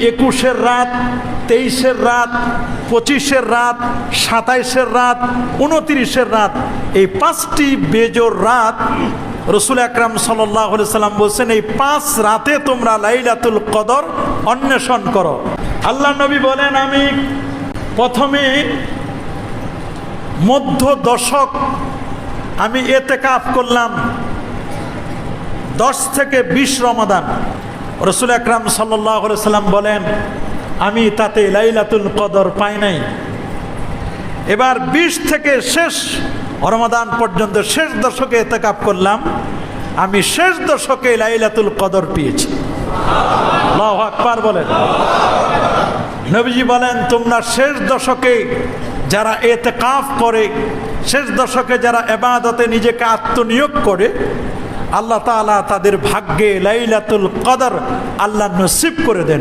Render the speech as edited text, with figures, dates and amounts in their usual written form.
21-এর রাত, 23-এর রাত, 25-এর রাত, 27-এর রাত, 29-এর রাত, এই 5টি বেজোর রাত রসুল আকরাম সাল্লাল্লাহু আলাইহি সাল্লাম বলছেন এই 5 রাতে তোমরা লাইলাতুল কদর অন্বেষণ করো। আল্লাহ নবী বলেন, আমি প্রথমে মধ্য দশক আমি ইতিকাফ করলাম 10 থেকে 20 রমাদান। রসুল আকরাম সাল্লাল্লাহু আলাইহি সাল্লাম বলেন, আমি তাতে লাইলাতুল কদর পাই নাই। এবার 20 থেকে শেষ রমাদান পর্যন্ত শেষ দশকে ইতিকাফ করলাম, আমি শেষ দশকে লাইলাতুল কদর পেয়েছি। আল্লাহু আকবার বলেন। নবীজি বলেন, তোমরা শেষ দশকে যারা ইতিকাফ করে, শেষ দশকে যারা ইবাদতে নিজেকে আত্মনিয়োগ করে, আল্লাহ তাআলা তাদের ভাগ্যে লাইলাতুল কদর আল্লাহ নসিব করে দেন।